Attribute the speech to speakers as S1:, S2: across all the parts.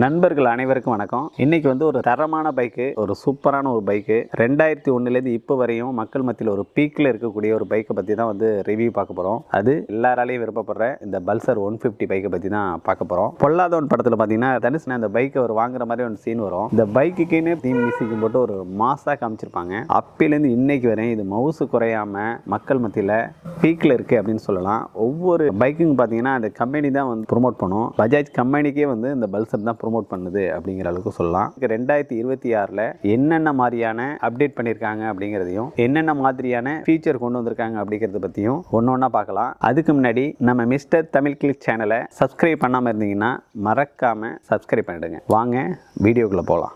S1: நண்பர்கள் அனைவருக்கும் வணக்கம். இன்னைக்கு வந்து ஒரு தரமான பைக்கு, ஒரு சூப்பரான ஒரு பைக்கு 2001லேருந்து இப்போ வரையும் மக்கள் மத்தியில் ஒரு பீக்கில் இருக்கக்கூடிய ஒரு பைக்கை பற்றி தான் வந்து ரிவ்யூ பார்க்க போகிறோம். அது எல்லாராலையும் விருப்பப்படுற இந்த பல்சர் 150 பைக்கை பற்றி தான் பார்க்க போகிறோம். பொல்லாதவன் படத்தில் பார்த்தீங்கன்னா தனுஷ் அந்த பைக்கை ஒரு வாங்குற மாதிரி ஒரு சீன் வரும். இந்த பைக்குக்குன்னு தீம் மியூசிக் போட்டு ஒரு மாசாக காமிச்சிருப்பாங்க. அப்பிலேருந்து இன்னைக்கு வரையும் இது மவுசு குறையாம மக்கள் மத்தியில் பீக்கில் இருக்குது அப்படின்னு சொல்லலாம். ஒவ்வொரு பைக்குங்க பார்த்தீங்கன்னா அந்த கம்பெனி தான் வந்து ப்ரொமோட் பண்ணும். பஜாஜ் கம்பெனிக்கே வந்து இந்த பல்சர் தான் ப்ரொமோட் பண்ணுது அப்படிங்கிற அளவுக்கு சொல்லலாம். 2026ல் என்னென்ன மாதிரியான அப்டேட் பண்ணியிருக்காங்க அப்படிங்கிறதையும் என்னென்ன மாதிரியான ஃபீச்சர் கொண்டு வந்திருக்காங்க அப்படிங்கிறத பற்றியும் ஒன்று ஒன்றா பார்க்கலாம். அதுக்கு முன்னாடி நம்ம மிஸ்டர் தமிழ் கிளிக் சேனலை சப்ஸ்கிரைப் பண்ணாமல் இருந்தீங்கன்னா மறக்காமல் சப்ஸ்கிரைப் பண்ணிடுங்க. வாங்க வீடியோக்குள்ளே போகலாம்.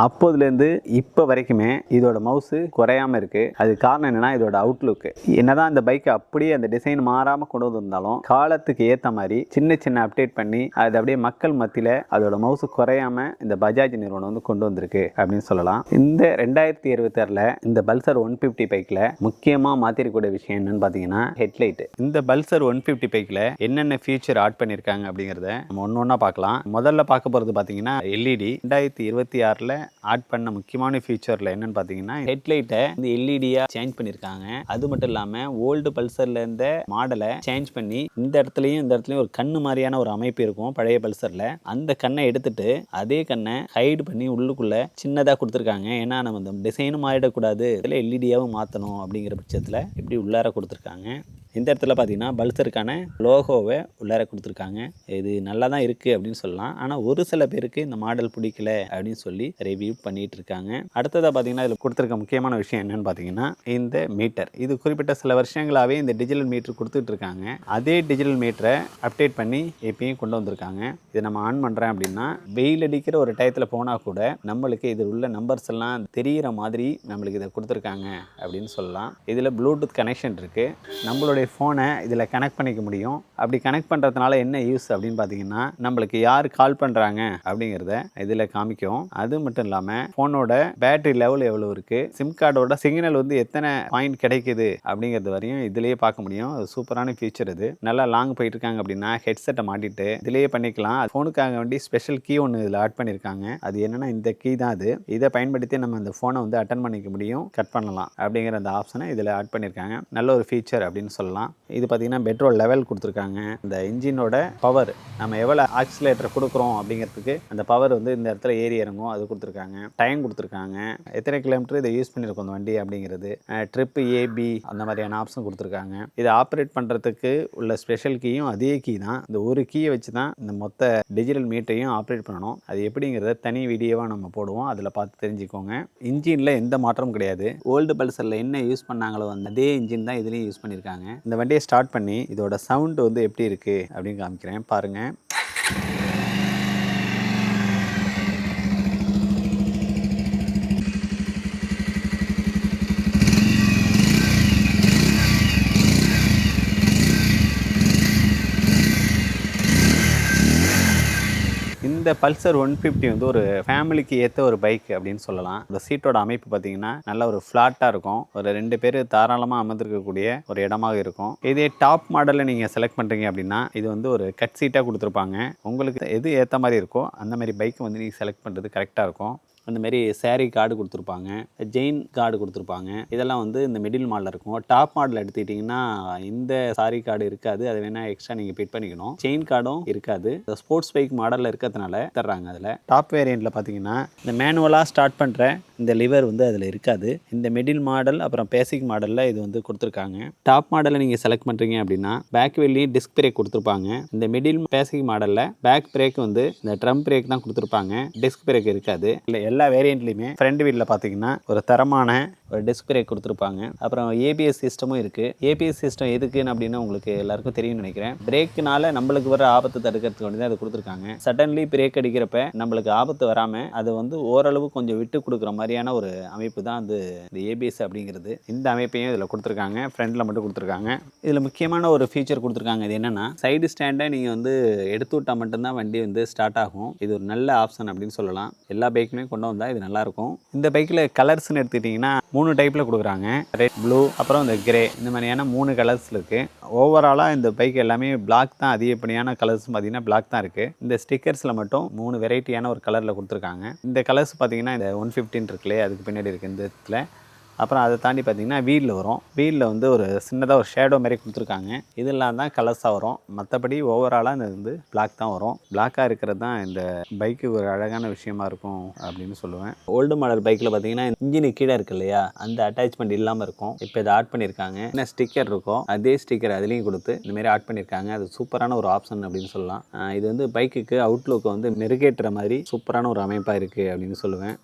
S1: அப்போதுலேருந்து இப்போ வரைக்குமே இதோட மவுஸு குறையாமல் இருக்குது. அது காரணம் என்னென்னா இதோட அவுட்லுக்கு. என்னதான் இந்த பைக்கை அப்படியே அந்த டிசைன் மாறாமல் கொண்டு வந்திருந்தாலும் காலத்துக்கு ஏற்ற மாதிரி சின்ன சின்ன அப்டேட் பண்ணி அது அப்படியே மக்கள் மத்தியில் அதோட மவுஸு குறையாமல் இந்த பஜாஜ் நிறுவனம் வந்து கொண்டு வந்திருக்கு அப்படின்னு சொல்லலாம். இந்த 2026ல் இந்த பல்சர் 150 பைக்கில் முக்கியமாக மாற்றிருக்கக்கூடிய விஷயம் என்னன்னு பார்த்தீங்கன்னா ஹெட்லைட்டு. இந்த பல்சர் 150 பைக்கில் என்னென்ன ஃபீச்சர் ஆட் பண்ணியிருக்காங்க அப்படிங்கிறத நம்ம ஒன்று ஒன்றா பார்க்கலாம். முதல்ல பார்க்க போகிறது பார்த்தீங்கன்னா எல்இடி. 2026ல் ஆட் பண்ண முக்கியமான ஃபீச்சரில் என்னன்னு பார்த்தீங்கன்னா ஹெட்லைட்டை இந்த எல்இடியாக சேஞ்ச் பண்ணியிருக்காங்க. அது மட்டும் இல்லாமல் ஓல்டு பல்சரில் இருந்த மாடலை சேஞ்ச் பண்ணி இந்த இடத்துலையும் ஒரு கண்ணு மாதிரியான ஒரு அமைப்பு இருக்கும் பழைய பல்சரில். அந்த கண்ணை எடுத்துட்டு அதே கண்ணை ஹைடு பண்ணி உள்ளுக்குள்ளே சின்னதாக கொடுத்துருக்காங்க. ஏன்னா நம்ம இந்த டிசைனும் மாறிடக்கூடாது, இதில் எல்இடியாகவும் மாற்றணும் அப்படிங்கிற பட்சத்தில் இப்படி உள்ளார கொடுத்துருக்காங்க. இந்த இடத்துல பார்த்தீங்கன்னா பல்சருக்கான லோகோவை உள்ளார கொடுத்துருக்காங்க. இது நல்லா தான் இருக்குது அப்படின்னு சொல்லலாம். ஆனால் ஒரு சில பேருக்கு இந்த மாடல் பிடிக்கல அப்படின்னு சொல்லி ரிவ்யூ பண்ணிட்டு இருக்காங்க. அடுத்ததாக பார்த்தீங்கன்னா இதில் கொடுத்துருக்க முக்கியமான விஷயம் என்னன்னு பார்த்தீங்கன்னா இந்த மீட்டர். இது குறிப்பிட்ட சில வருஷங்களாகவே இந்த டிஜிட்டல் மீட்டர் கொடுத்துட்டு இருக்காங்க. அதே டிஜிட்டல் மீட்டரை அப்டேட் பண்ணி எப்பயும் கொண்டு வந்திருக்காங்க. இதை நம்ம ஆன் பண்ணுறேன் அப்படின்னா வெயில் அடிக்கிற ஒரு டயத்தில் போனால் கூட நம்மளுக்கு இதில் உள்ள நம்பர்ஸ் எல்லாம் தெரிகிற மாதிரி நம்மளுக்கு இதை கொடுத்துருக்காங்க அப்படின்னு சொல்லலாம். இதில் ப்ளூடூத் கனெக்ஷன் இருக்குது. நம்மளுடைய ஃபோனை இதில் கனெக்ட் பண்ணிக்க முடியும். அப்படி கனெக்ட் பண்ணுறதுனால என்ன யூஸ் அப்படின்னு பார்த்தீங்கன்னா நம்மளுக்கு யார் கால் பண்ணுறாங்க அப்படிங்கிறத இதில் காமிக்கும். அது மட்டும் இல்லாமல் ஃபோனோட பேட்டரி லெவல் எவ்வளோ இருக்குது, சிம் கார்டோட சிக்னல் வந்து எத்தனை பாயிண்ட் கிடைக்குது அப்படிங்கிறது வரையும் இதிலேயே பார்க்க முடியும். அது சூப்பரான ஃபீச்சர். இது நல்லா லாங் போயிட்டு இருக்காங்க அப்படின்னா ஹெட்செட்டை மாட்டிட்டு இதிலேயே பண்ணிக்கலாம். ஃபோனுக்காக வேண்டி ஸ்பெஷல் கீ ஒன்று இதில் ஆட் பண்ணியிருக்காங்க. அது என்னென்னா இந்த கீ தான். அது இதை பயன்படுத்தி நம்ம அந்த ஃபோனை வந்து அட்டன் பண்ணிக்க முடியும், கட் பண்ணலாம் அப்படிங்கிற அந்த ஆப்ஷனை இதில் ஆட் பண்ணியிருக்காங்க. நல்ல ஒரு ஃபீச்சர் அப்படின்னு சொல்லலாம். இது பார்த்தீங்கன்னா பெட்ரோல் லெவல் கொடுத்துருக்காங்க. இந்த இன்ஜினோட பவர் நம்ம எவ்வளோ ஆக்சிலேட்டர் கொடுக்குறோம் அப்படிங்கிறதுக்கு அந்த பவர் வந்து இந்த இடத்துல ஏறி இறங்கும். அது கொடுத்துருக்காங்க. டைம் கொடுத்துருக்காங்க, எத்தனை கிலோமீட்டர் இதை யூஸ் பண்ணியிருக்கோம் அந்த வண்டி அப்படிங்கிறது, ட்ரிப்பு ஏபி அந்த மாதிரியான ஆப்ஷன் கொடுத்துருக்காங்க. இதை ஆப்ரேட் பண்ணுறதுக்கு உள்ள ஸ்பெஷல் கீயும் அதே கீ தான். இந்த ஒரு கீயை வச்சு தான் இந்த மொத்த டிஜிட்டல் மீட்டரையும் ஆப்ரேட் பண்ணணும். அது எப்படிங்கிறத தனி வீடியோவாக நம்ம போடுவோம், அதில் பார்த்து தெரிஞ்சுக்கோங்க. இன்ஜினில் எந்த மாற்றமும் கிடையாது. ஓல்டு பல்சரில் என்ன யூஸ் பண்ணாங்களோ அதே இன்ஜின் தான் இதுலேயும் யூஸ் பண்ணியிருக்காங்க. இந்த வண்டியை ஸ்டார்ட் பண்ணி இதோட சவுண்டு வந்து எப்படி இருக்குது அப்படின்னு காமிக்கிறேன் பாருங்கள். இந்த பல்சர் 150 வந்து ஒரு ஃபேமிலிக்கு ஏற்ற ஒரு பைக் அப்படின்னு சொல்லலாம். இந்த சீட்டோட அமைப்பு பார்த்தீங்கன்னா நல்ல ஒரு ஃப்ளாட்டாக இருக்கும். ஒரு 2 பேர் தாராளமாக அமர்ந்திருக்கக்கூடிய ஒரு இடமாக இருக்கும். இதே டாப் மாடலில் நீங்கள் செலக்ட் பண்ணுறீங்க அப்படின்னா இது வந்து ஒரு கட் சீட்டாக கொடுத்துருப்பாங்க. உங்களுக்கு எது ஏற்ற மாதிரி இருக்கோ அந்த மாதிரி பைக் வந்து நீங்கள் செலக்ட் பண்ணுறது கரெக்டாக இருக்கும். அந்த மாதிரி சேரீ கார்டு கொடுத்துருப்பாங்க, ஜெயின் கார்டு கொடுத்துருப்பாங்க. இதெல்லாம் வந்து இந்த மிடில் மாடலில் இருக்கும். டாப் மாடல் எடுத்துக்கிட்டிங்கன்னா இந்த சாரி கார்டு இருக்காது. அதை வேணால் எக்ஸ்ட்ரா நீங்கள் பிட் பண்ணிக்கணும். செயின் கார்டும் இருக்காது. ஸ்போர்ட்ஸ் பைக் மாடலில் இருக்கிறதுனால தர்றாங்க. அதில் டாப் வேரியண்ட்டில் பார்த்தீங்கன்னா இந்த மேனுவலாக ஸ்டார்ட் பண்ணுற இந்த லிவர் வந்து அதில் இருக்காது. இந்த மிடில் மாடல் அப்புறம் பேசிக் மாடலில் இது வந்து கொடுத்துருக்காங்க. டாப் மாடலில் நீங்கள் செலக்ட் பண்ணுறீங்க அப்படின்னா பேக் வீல்லையும் டிஸ்க் பிரேக் கொடுத்துருப்பாங்க. இந்த மிடில் பேசிக் மாடலில் பேக் பிரேக் வந்து இந்த ட்ரம் பிரேக் தான் கொடுத்துருப்பாங்க. டிஸ்க் பிரேக் இருக்காது. இல்லை எல்லா வேரியண்ட்லையுமே ஃப்ரண்ட் வீலில் பார்த்தீங்கன்னா ஒரு தரமான ஒரு டிஸ்க் பிரேக் கொடுத்துருப்பாங்க. அப்புறம் ஏபிஎஸ் சிஸ்டமும் இருக்குது. ஏபிஎஸ் சிஸ்டம் எதுக்குன்னு அப்படின்னு உங்களுக்கு எல்லாருக்கும் தெரியும்னு நினைக்கிறேன். பிரேக்குனால நம்மளுக்கு வர ஆபத்து தடுக்கிறதுக்கு வேண்டி தான் அதை கொடுத்துருக்காங்க. சடன்லி பிரேக் அடிக்கிறப்ப நம்மளுக்கு ஆபத்து வராமல் அது வந்து ஓரளவு கொஞ்சம் விட்டு கொடுக்குற மாதிரியான ஒரு அமைப்பு தான் அது இந்த ஏபிஎஸ் அப்படிங்கிறது. இந்த அமைப்பையும் இதில் கொடுத்துருக்காங்க. ஃப்ரண்டில் மட்டும் கொடுத்துருக்காங்க. இதில் முக்கியமான ஒரு ஃபீச்சர் கொடுத்துருக்காங்க. இது என்னென்னா சைடு ஸ்டாண்டை நீங்கள் வந்து எடுத்து விட்டால் மட்டும்தான் வண்டி வந்து ஸ்டார்ட் ஆகும். இது ஒரு நல்ல ஆப்ஷன் அப்படின்னு சொல்லலாம். எல்லா பைக்குமே கொண்டு கொண்டு வந்தால் இது நல்லாயிருக்கும். இந்த பைக்கில் கலர்ஸ்னு எடுத்துக்கிட்டிங்கன்னா 3 டைப்பில் கொடுக்குறாங்க. ரெட், ப்ளூ, அப்புறம் இந்த கிரே, இந்த மாதிரியான 3 கலர்ஸ் இருக்குது. ஓவராலாக இந்த பைக் எல்லாமே பிளாக் தான், அதிகப்படியான கலர்ஸ் பார்த்தீங்கன்னா பிளாக் தான் இருக்குது. இந்த ஸ்டிக்கர்ஸில் மட்டும் 3 வெரைட்டியான ஒரு கலரில் கொடுத்துருக்காங்க. இந்த கலர்ஸ் பார்த்தீங்கன்னா இந்த 115 இருக்குல்லையே, அதுக்கு பின்னாடி இருக்குது இந்த இடத்துல. அப்புறம் அதை தாண்டி பார்த்தீங்கன்னா வீலில் வரும். வீலில் வந்து ஒரு சின்னதாக ஒரு ஷேடோ மாதிரி கொடுத்துருக்காங்க. இதெல்லாம் தான் கலர்ஸாக வரும். மற்றபடி ஓவராலாக இந்த வந்து பிளாக் தான் வரும். பிளாக்காக இருக்கிறது தான் இந்த பைக்கு ஒரு அழகான விஷயமா இருக்கும் அப்படின்னு சொல்லுவேன். ஓல்டு மாடல் பைக்கில் பார்த்தீங்கன்னா இன்ஜினு கீழே இருக்கு இல்லையா, அந்த அட்டாச்மெண்ட் இல்லாமல் இருக்கும். இப்போ இதை ஆட் பண்ணியிருக்காங்க. என்ன ஸ்டிக்கர் இருக்கும் அதே ஸ்டிக்கர் அதுலேயும் கொடுத்து இந்தமாரி ஆட் பண்ணியிருக்காங்க. அது சூப்பரான ஒரு ஆப்ஷன் அப்படின்னு சொல்லலாம். இது வந்து பைக்குக்கு அவுட்லுக்கை வந்து மெருகேற்றுற மாதிரி சூப்பரான ஒரு அமைப்பாக இருக்குது அப்படின்னு சொல்லுவேன்.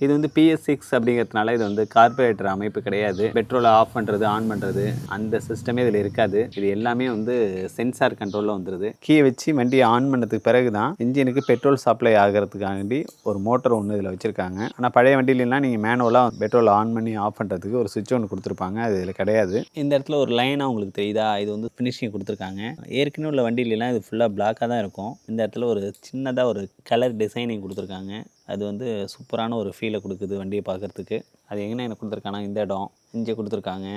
S1: இது வந்து PS6 அப்படிங்கிறதுனால இது வந்து கார்பரேட்டர் அமைப்பு கிடையாது. பெட்ரோலை ஆஃப் பண்ணுறது ஆன் பண்ணுறது அந்த சிஸ்டமே இதில் இருக்காது. இது எல்லாமே வந்து சென்சார் கண்ட்ரோலில் வந்துடுது. கீயை வச்சு வண்டியை ஆன் பண்ணதுக்கு பிறகு தான் இன்ஜினுக்கு பெட்ரோல் சப்ளை ஆகிறதுக்காண்டி ஒரு மோட்டர் ஒன்று இதில் வச்சுருக்காங்க. ஆனால் பழைய வண்டியிலலாம் நீங்கள் மேனுவலாக பெட்ரோல் ஆன் பண்ணி ஆஃப் பண்ணுறதுக்கு ஒரு சுவிட்ச் ஒன்று கொடுத்துருப்பாங்க. அது இதில் கிடையாது. இந்த இடத்துல ஒரு லைனாக உங்களுக்கு தெரியுதா, இது வந்து ஃபினிஷிங் கொடுத்துருக்காங்க. ஏற்கனவே உள்ள வண்டியிலலாம் இது ஃபுல்லாக பிளாக்காக தான் இருக்கும். இந்த இடத்துல ஒரு சின்னதாக ஒரு கலர் டிசைனிங் கொடுத்துருக்காங்க. அது வந்து சூப்பரான ஒரு ஃபீலை கொடுக்குது வண்டியை பார்க்குறதுக்கு. அது எங்கே எனக்கு கொடுத்துருக்காங்க, இந்த இடம் இங்கே கொடுத்துருக்காங்க.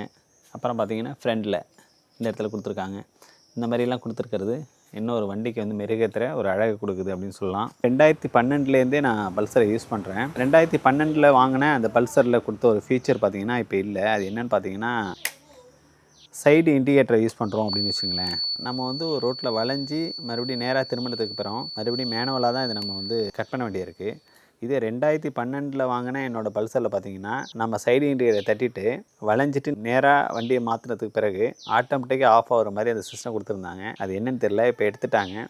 S1: அப்புறம் பார்த்தீங்கன்னா ஃப்ரண்டில் இந்த இடத்துல கொடுத்துருக்காங்க. இந்த மாதிரிலாம் கொடுத்துருக்கிறது இன்னும் ஒரு வண்டிக்கு வந்து மெருகேற்றுற ஒரு அழகு கொடுக்குது அப்படின்னு சொல்லலாம். 2012லேருந்தே நான் பல்சரை யூஸ் பண்ணுறேன். 2012 வாங்கினேன் அந்த பல்சரில் கொடுத்த ஒரு ஃபீச்சர் பார்த்தீங்கன்னா இப்போ இல்லை. அது என்னென்னு பார்த்தீங்கன்னா சைடு இண்டிகேட்டரை யூஸ் பண்ணுறோம் அப்படின்னு வச்சுங்களேன். நம்ம வந்து ஒரு ரோட்டில் வளைஞ்சி மறுபடியும் நேராக திரும்பினதுக்கு அப்புறம் மறுபடியும் மேனுவலாக தான் இதை நம்ம வந்து கட் பண்ண வேண்டியிருக்கு. இதே 2012 வாங்கின என்னோடய பல்சரில் பார்த்தீங்கன்னா நம்ம சைடு இண்டிகேட்டரை தட்டிட்டு வளைஞ்சிட்டு நேராக வண்டியை மாற்றினதுக்கு பிறகு ஆட்டோமேட்டிக்காக ஆஃப் ஆகிற மாதிரி அந்த சிஸ்டம் கொடுத்துருந்தாங்க. அது என்னன்னு தெரியல, இப்போ எடுத்துட்டாங்க.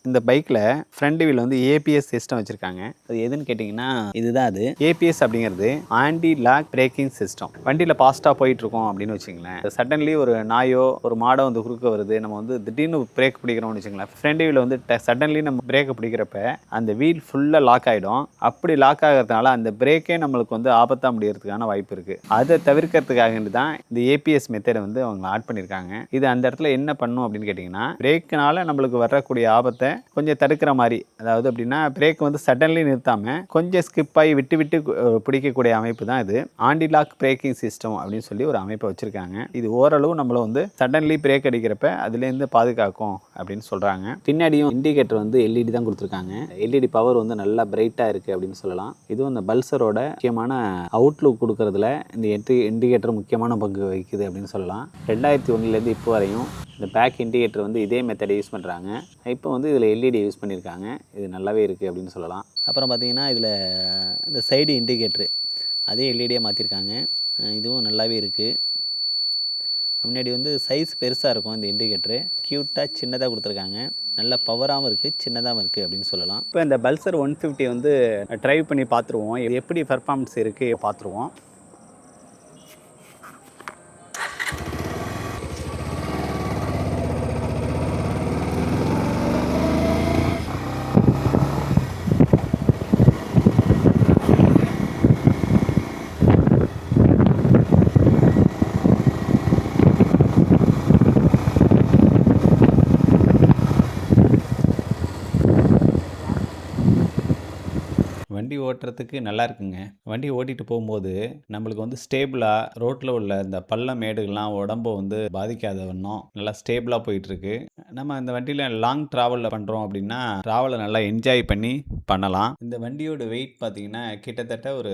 S1: இந்த பைக்கில் ஃப்ரண்ட் வீல் வந்து ஏபிஎஸ் சிஸ்டம் வச்சுருக்காங்க. அது எதுன்னு கேட்டிங்கன்னா இதுதான். அது ஏபிஎஸ் அப்படிங்கிறது ஆன்டி லாக் பிரேக்கிங் சிஸ்டம். வண்டியில் ஃபாஸ்ட்டாக போயிட்டுருக்கோம் அப்படின்னு வச்சுங்களேன், சடன்லி ஒரு நாயோ ஒரு மாடோ வந்து குறுக்க வருது, நம்ம வந்து திடீர்னு பிரேக் பிடிக்கிறோம்னு வச்சுங்களேன். ஃப்ரண்ட் வீல் வந்து சடன்லி நம்ம பிரேக்கை பிடிக்கிறப்ப அந்த வீல் ஃபுல்லாக லாக் ஆகிடும். அப்படி லாக் ஆகிறதுனால அந்த பிரேக்கே நம்மளுக்கு வந்து ஆபத்தாக முடியறதுக்கான வாய்ப்பு இருக்குது. அதை தவிர்க்கிறதுக்காக தான் இந்த ஏபிஎஸ் மெத்தடை வந்து அவங்க ஆட் பண்ணியிருக்காங்க. இது அந்த இடத்துல என்ன பண்ணும் அப்படின்னு கேட்டிங்கன்னா, பிரேக்குனால நம்மளுக்கு வரக்கூடிய ஆபத்தை கொஞ்சம் தடுக்கிற மாதிரி. அதாவது அப்படின்னா பிரேக் வந்து சடன்லி நிறுத்தாமல் கொஞ்சம் ஸ்கிப் ஆகி விட்டு விட்டு பிடிக்கக்கூடிய அமைப்பு தான் இது ஆன்டி லாக் பிரேக்கிங் சிஸ்டம் அப்படின்னு சொல்லி ஒரு அமைப்பை வச்சுருக்காங்க. இது ஓரளவு நம்மளை வந்து சடன்லி பிரேக் அடிக்கிறப்ப அதுலேருந்து பாதுகாக்கும் அப்படின்னு சொல்கிறாங்க. பின்னாடியும் இண்டிகேட்டர் வந்து எல்இடி தான் கொடுத்துருக்காங்க. எல்இடி பவர் வந்து நல்லா பிரைட்டாக இருக்குது அப்படின்னு சொல்லலாம். இதுவும் இந்த பல்சரோட முக்கியமான அவுட்லுக் கொடுக்கறதுல இந்த இண்டிகேட்டர் முக்கியமான பங்கு வகிக்குது அப்படின்னு சொல்லலாம். 2001 இப்போ வரையும் இந்த பேக் இண்டிகேட்டர் வந்து இதே மெத்தடை யூஸ் பண்ணுறாங்க. இப்போ வந்து இதில் எல்இடி யூஸ் பண்ணியிருக்காங்க. இது நல்லாவே இருக்குது அப்படின்னு சொல்லலாம். அப்புறம் பார்த்திங்கன்னா இதில் இந்த சைடு இண்டிகேட்ரு அதே எல்இடியாக மாற்றிருக்காங்க. இதுவும் நல்லாவே இருக்குது. முன்னாடி வந்து சைஸ் பெருசாக இருக்கும் இந்த இண்டிகேட்ரு, க்யூட்டாக சின்னதாக கொடுத்துருக்காங்க. நல்ல பவராகவும் இருக்குது, சின்னதாகவும் இருக்குது அப்படின்னு சொல்லலாம். இப்போ இந்த பல்சர் 150 வந்து ட்ரைவ் பண்ணி பார்த்துருவோம், எப்படி பர்ஃபார்மன்ஸ் இருக்குது பார்த்துருவோம். வண்டி ஓட்டுறதுக்கு நல்லா இருக்குங்க. வண்டி ஓட்டிகிட்டு போகும்போது நம்மளுக்கு வந்து ஸ்டேபிளாக ரோட்டில் உள்ள இந்த பள்ளம் மேடுகள்லாம் உடம்பை வந்து பாதிக்காத வண்ணம் நல்லா ஸ்டேபிளாக போயிட்டுருக்கு. நம்ம இந்த வண்டியில் லாங் ட்ராவலில் பண்ணுறோம் அப்படின்னா ட்ராவலை நல்லா என்ஜாய் பண்ணி பண்ணலாம். இந்த வண்டியோட வெயிட் பார்த்திங்கன்னா கிட்டத்தட்ட ஒரு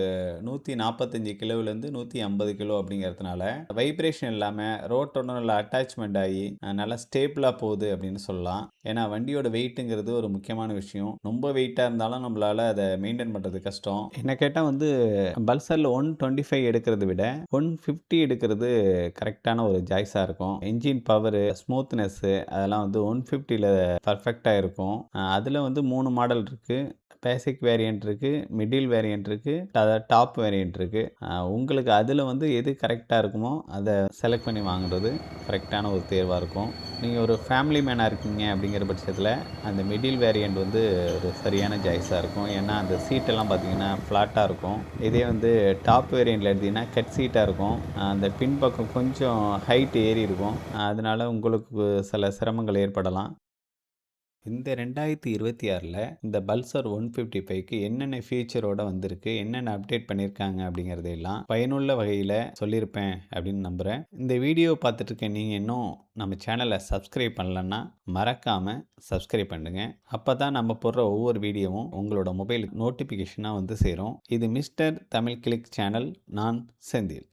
S1: 145 கிலோவிலேருந்து 150 கிலோ அப்படிங்கிறதுனால வைப்ரேஷன் இல்லாமல் ரோட்டோட நல்லா அட்டாச்மெண்ட் ஆகி நல்லா ஸ்டேபிளாக போகுது அப்படின்னு சொல்லலாம். ஏன்னா வண்டியோட வெயிட்டுங்கிறது ஒரு முக்கியமான விஷயம். ரொம்ப வெயிட்டாக இருந்தாலும் நம்மளால் அதை மெயின்டைன் பண்ணுறது கஷ்டம். என்ன கேட்டால் வந்து பல்சரில் 125 எடுக்கிறத விட 150 எடுக்கிறது கரெக்டான ஒரு சாய்ஸாக இருக்கும். என்ஜின் பவரு, ஸ்மூத்னஸ்ஸு அதெல்லாம் வந்து 150ல் பர்ஃபெக்டாக இருக்கும். அதில் வந்து 3 மாடல் இருக்குது. பேசிக் வேரியண்ட் இருக்குது, மிடில் வேரியண்ட் இருக்குது, அதாவது டாப் வேரியண்ட் இருக்குது. உங்களுக்கு அதில் வந்து எது கரெக்டாக இருக்குமோ அதை செலக்ட் பண்ணி வாங்குறது கரெக்டான ஒரு தேர்வாக இருக்கும். நீங்கள் ஒரு ஃபேமிலி மேனாக இருக்கீங்க அப்படிங்கிற பட்சத்தில் அந்த மிடில் வேரியண்ட் வந்து ஒரு சரியான சாய்ஸாக இருக்கும். ஏன்னா அந்த சீட்டெல்லாம் பார்த்தீங்கன்னா ஃப்ளாட்டாக இருக்கும். இதே வந்து டாப் வேரியண்ட்டில் எடுத்திங்கன்னா கட் சீட்டாக இருக்கும். அந்த பின்பக்கம் கொஞ்சம் ஹைட் ஏறி இருக்கும். அதனால் உங்களுக்கு சில சிரமங்கள் ஏற்படலாம். இந்த 2026ல் இந்த பல்சர் 155க்கு என்னென்ன ஃபீச்சரோட வந்திருக்கு, என்னென்ன அப்டேட் பண்ணியிருக்காங்க அப்படிங்கிறதையெல்லாம் பயனுள்ள வகையில் சொல்லியிருப்பேன் அப்படின்னு நம்புகிறேன். இந்த வீடியோ பார்த்துட்டு இருக்க நீங்கள் இன்னும் நம்ம சேனலை சப்ஸ்கிரைப் பண்ணலன்னா மறக்காமல் சப்ஸ்கிரைப் பண்ணுங்க. அப்போ தான் நம்ம போடுற ஒவ்வொரு வீடியோவும் உங்களோட மொபைலுக்கு நோட்டிஃபிகேஷனாக வந்து சேரும். இது மிஸ்டர் தமிழ் கிளிக் சேனல். நான் செந்தில்.